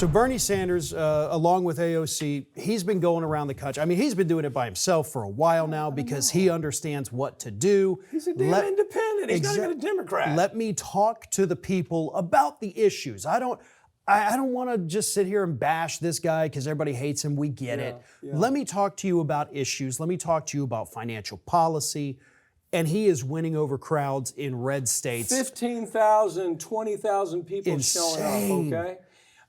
So Bernie Sanders, along with AOC, he's been going around the country. I mean, he's been doing it by himself for a while now because he understands what to do. He's a damn independent. He's not even a Democrat. Let me talk to the people about the issues. I don't want to just sit here and bash this guy because everybody hates him. We get it. Yeah. Let me talk to you about issues. Let me talk to you about financial policy. And he is winning over crowds in red states. 15,000, 20,000 people Insane. showing up, okay?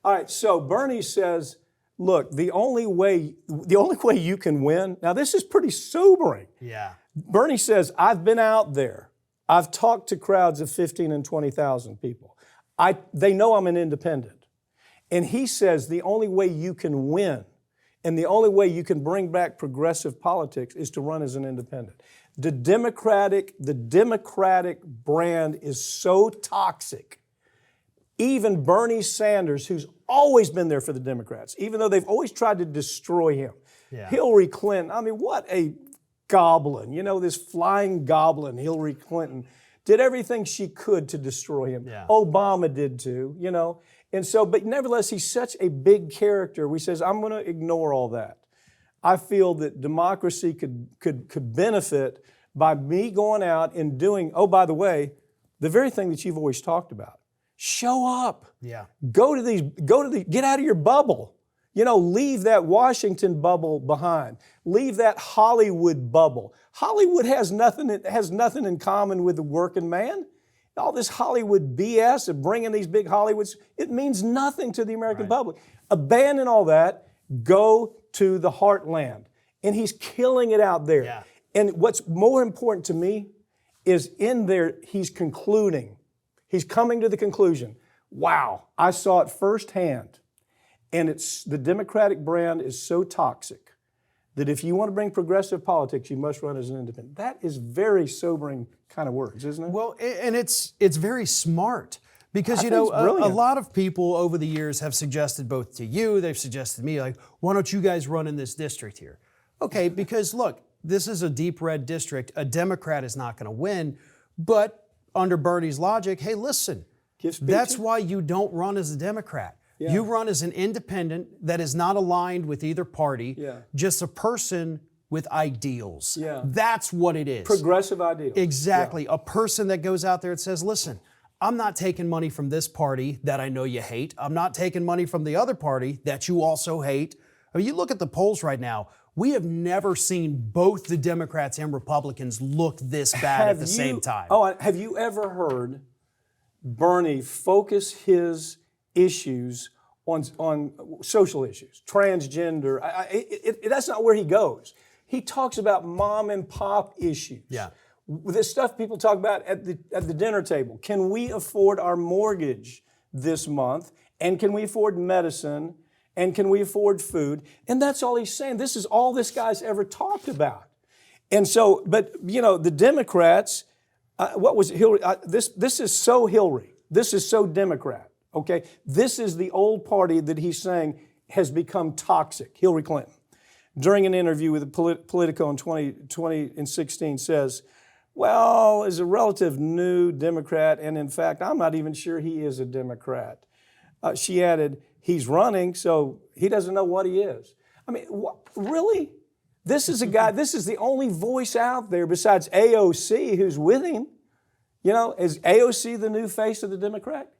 All right, so Bernie says, look, the only way you can win, now this is pretty sobering. Yeah. Bernie says, I've been out there. I've talked to crowds of 15 and 20,000 people. They know I'm an independent. And he says the only way you can win and the only way you can bring back progressive politics is to run as an independent. The Democratic brand is so toxic. Even Bernie Sanders, who's always been there for the Democrats, even though they've always tried to destroy him. Yeah. Hillary Clinton, I mean, what a goblin. You know, this flying goblin, Hillary Clinton, did everything she could to destroy him. Yeah. Obama did too, you know. And so, but nevertheless, he's such a big character. We says, I'm going to ignore all that. I feel that democracy could benefit by me going out and doing, oh, by the way, the very thing that you've always talked about. Show up. Yeah. Get out of your bubble. You know, leave that Washington bubble behind. Leave that Hollywood bubble. Hollywood has nothing in common with the working man. All this Hollywood BS of bringing these big Hollywoods, it means nothing to the American public. Abandon all that. Go to the heartland. And he's killing it out there. Yeah. And what's more important to me is in there, he's concluding. He's coming to the conclusion, wow, I saw it firsthand. And the Democratic brand is so toxic that if you want to bring progressive politics, you must run as an independent. That is very sobering kind of words, isn't it? Well, and it's very smart. Because, you know, a lot of people over the years have suggested both to you, they've suggested to me, like, why don't you guys run in this district here? Okay, because look, this is a deep red district. A Democrat is not going to win. But under Bernie's logic, hey, listen, that's why you don't run as a Democrat. Yeah. You run as an independent that is not aligned with either party, just a person with ideals. Yeah. That's what it is. Progressive ideals. Exactly. Yeah. A person that goes out there and says, listen, I'm not taking money from this party that I know you hate. I'm not taking money from the other party that you also hate. I mean, you look at the polls right now. We have never seen both the Democrats and Republicans look this bad at the same time. Oh, have you ever heard Bernie focus his issues on social issues, transgender? That's not where he goes. He talks about mom and pop issues. Yeah. This stuff people talk about at the dinner table. Can we afford our mortgage this month? And can we afford medicine? And can we afford food? And that's all he's saying. This is all this guy's ever talked about. And so, but, you know, the Democrats, what was Hillary? This is so Hillary. This is so Democrat, okay? This is the old party that he's saying has become toxic, Hillary Clinton. During an interview with Politico in 2016 says, well, as a relative new Democrat, and in fact, I'm not even sure he is a Democrat. She added, he's running, so he doesn't know what he is. I mean, really? This is a guy, this is the only voice out there besides AOC who's with him. You know, is AOC the new face of the Democrat?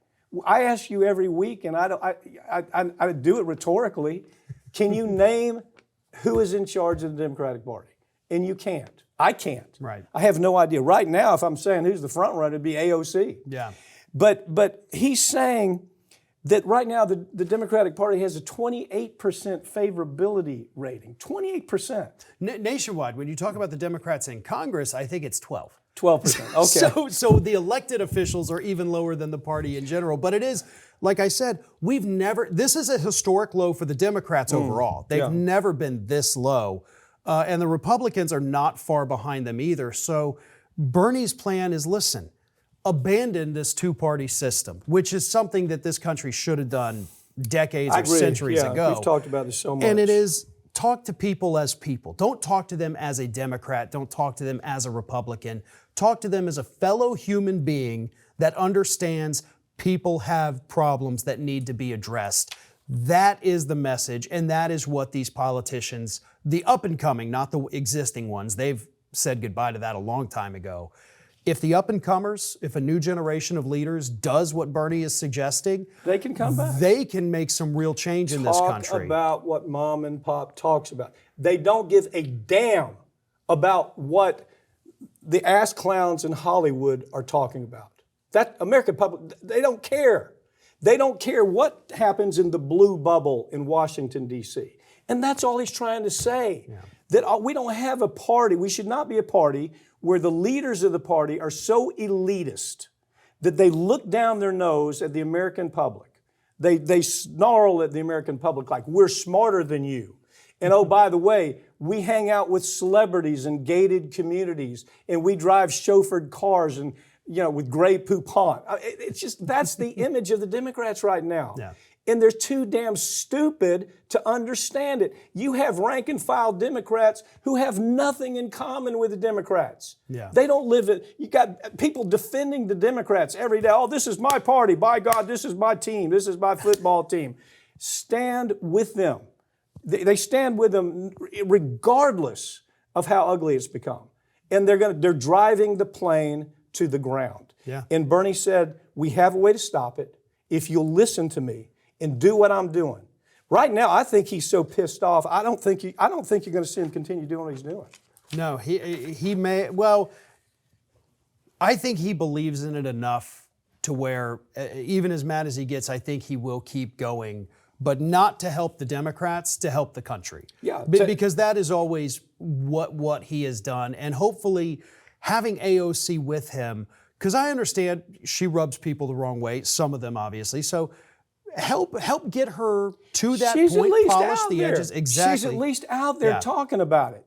I ask you every week, and I do it rhetorically. Can you name who is in charge of the Democratic Party? And you can't. I can't. Right. I have no idea. Right now, if I'm saying who's the front runner, it'd be AOC. Yeah. But he's saying that right now the Democratic Party has a 28% favorability rating. 28%. Nationwide, when you talk about the Democrats in Congress, I think it's 12. 12%. Okay. So the elected officials are even lower than the party in general. But it is, like I said, this is a historic low for the Democrats overall. They've never been this low. And the Republicans are not far behind them either. So Bernie's plan is, listen, abandon this two-party system, which is something that this country should have done decades or centuries ago. We've talked about this so much. And it is, talk to people as people. Don't talk to them as a Democrat. Don't talk to them as a Republican. Talk to them as a fellow human being that understands people have problems that need to be addressed. That is the message, and that is what these politicians, the up and coming, not the existing ones, they've said goodbye to that a long time ago. If the up and comers, if a new generation of leaders does what Bernie is suggesting, they can come back. They can make some real change in this country. Talk about what mom and pop talks about. They don't give a damn about what the ass clowns in Hollywood are talking about. That American public, they don't care. They don't care what happens in the blue bubble in Washington, D.C. And that's all he's trying to say. Yeah. That we don't have a party, we should not be a party where the leaders of the party are so elitist that they look down their nose at the American public. They snarl at the American public like, we're smarter than you. And oh, by the way, we hang out with celebrities in gated communities, and we drive chauffeured cars and, with Grey Poupon. It's just, that's the image of the Democrats right now. Yeah. And they're too damn stupid to understand it. You have rank and file Democrats who have nothing in common with the Democrats. Yeah. They don't live it. You got people defending the Democrats every day. Oh, this is my party. By God, this is my team. This is my football team. Stand with them. They stand with them regardless of how ugly it's become. And they're driving the plane to the ground. Yeah. And Bernie said, we have a way to stop it if you'll listen to me and do what I'm doing. Right now, I think he's so pissed off. I don't think you're going to see him continue doing what he's doing. No, he may. Well, I think he believes in it enough to where, even as mad as he gets, I think he will keep going, but not to help the Democrats, to help the country. Yeah, because that is always what he has done, and hopefully having AOC with him, because I understand she rubs people the wrong way, some of them obviously. So help get her to that point, polish the edges. Exactly. She's at least out there talking about it,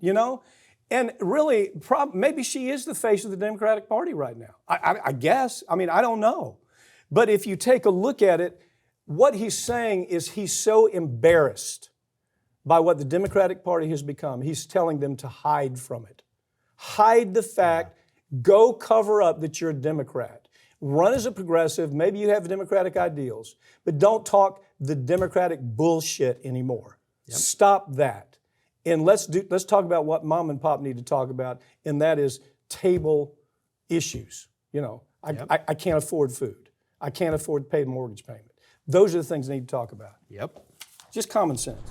And really, maybe she is the face of the Democratic Party right now. I guess. I mean, I don't know. But if you take a look at it, what he's saying is he's so embarrassed by what the Democratic Party has become. He's telling them to hide from it. Hide the fact. Go cover up that you're a Democrat. Run as a progressive. Maybe you have Democratic ideals, but don't talk the Democratic bullshit anymore. Yep. Stop that. And let's talk about what mom and pop need to talk about, and that is table issues. I can't afford food. I can't afford to pay the mortgage payment. Those are the things they need to talk about. Yep. Just common sense.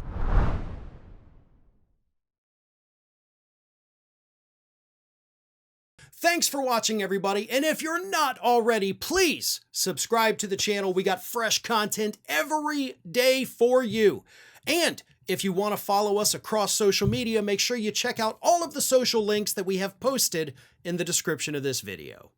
Thanks for watching, everybody. And if you're not already, please subscribe to the channel. We got fresh content every day for you. And if you want to follow us across social media, make sure you check out all of the social links that we have posted in the description of this video.